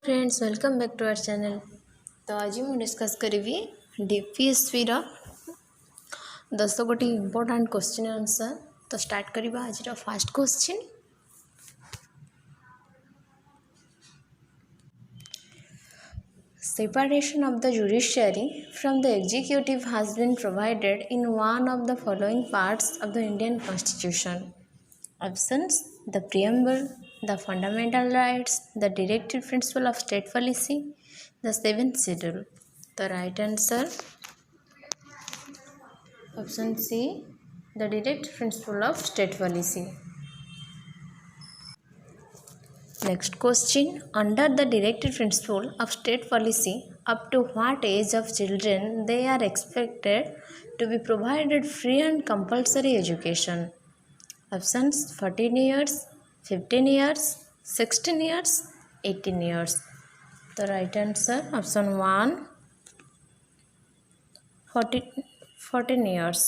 Friends welcome back to our channel. तो आज मुझे डिस्कस करी डीपीएससी रो 10 गोटी इंपोर्टेंट क्वेश्चन आंसर। तो स्टार्ट करिबा आज रो first question. Separation of the judiciary from the executive has been provided in one of the following parts of the Indian Constitution. Options: the preamble, the fundamental rights, the directive principle of state policy, the seventh schedule. The right answer option C, the directive principle of state policy. Next question: under the directive principle of state policy, up to what age of children they are expected to be provided free and compulsory education? Options: 14 years, 15 years, 16 years, 18 years. The right answer option 1, 14 years.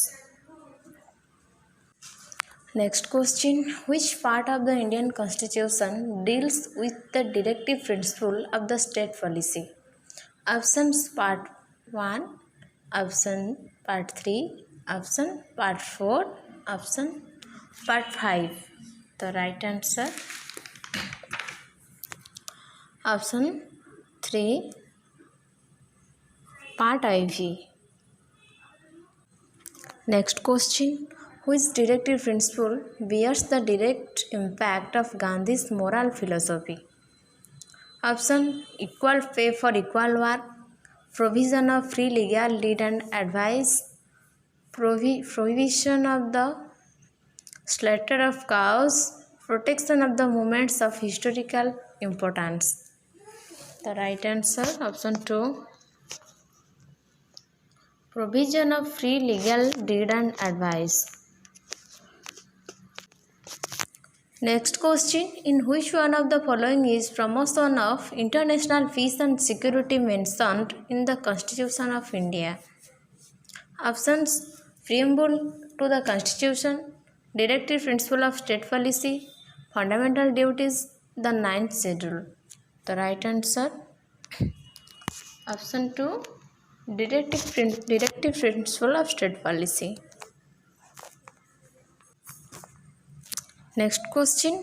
Next question: which part of the Indian Constitution deals with the directive principle of the state policy? Options: part 1, option part 3, option part 4, option part 5. The right answer option 3, part IV. Next question: which directive principle bears the direct impact of Gandhi's moral philosophy? Option: equal pay for equal work, provision of free legal aid and advice, prohibition of the slaughter of cows, protection of the monuments of historical importance. The right answer option 2, provision of free legal aid and advice. Next question: in which one of the following is promotion of international peace and security mentioned in the Constitution of India? Options: preamble to the Constitution, directive principle of state policy, fundamental duties, the ninth schedule. The right answer option 2, directive principle of state policy. Next question: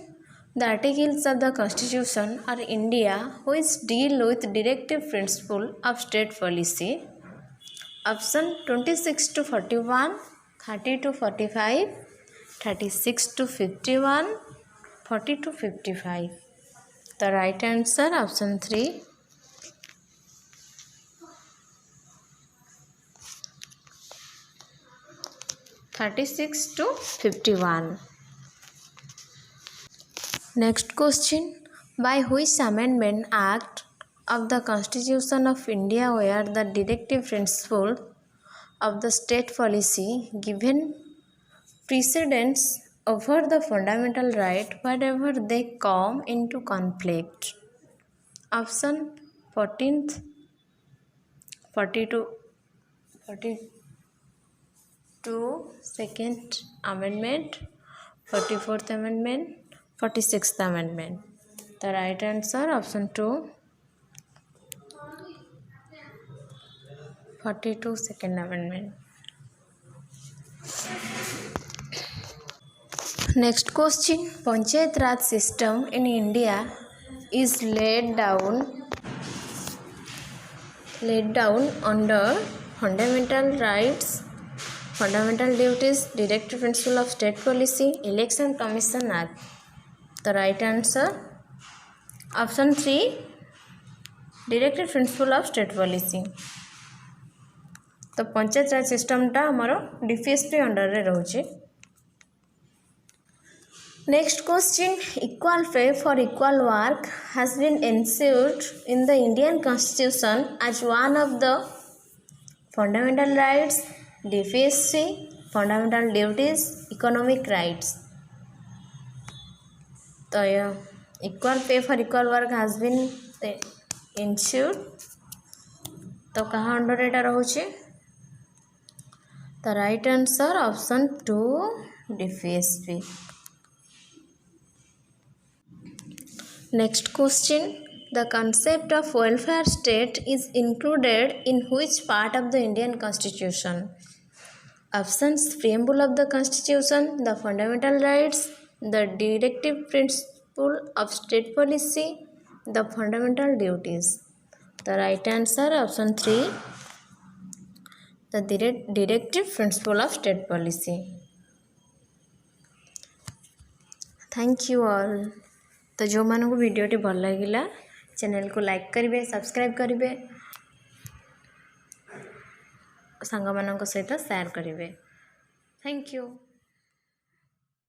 the articles of the Constitution are India which deal with directive principle of state policy. Option 26 to 41, 30 to 45, 36 to 51, 40 to 55. The right answer option 3, 36 to 51. Next question: by which amendment act of the Constitution of India were the directive principle of the state policy given precedence over the fundamental right wherever they come into conflict? Option: 14th, 42, 42nd Amendment, 44th Amendment, 46th Amendment. The right answer option 2, 42nd Amendment. Next question: Panchayat Raj system in India is laid down under fundamental rights, fundamental duties, directive principle of state policy, Election Commission Act. The right answer option 3, directive principle of state policy. तो पंचायत राज सिस्टमटा आमर DPSC under रे रोचे. Next question: equal pay for equal work has been ensured in the Indian constitution as one of the fundamental rights, DPSC, fundamental duties, economic rights. तो equal pay for equal work has been ensured. तो कहाँ under एटा रोचे? The right answer option 2, DPSP. Next question: The concept of welfare state is included in which part of the Indian Constitution? Options: Preamble of the Constitution, the fundamental rights, the directive principle of state policy, the fundamental duties. The right answer option 3, the directive principle of state policy. Thank you all. तो जो मानक वीडियोटी भल लगिला channel को like करेंगे, subscribe करेंगे, सांग मान सहित शेयर करेंगे। Thank you.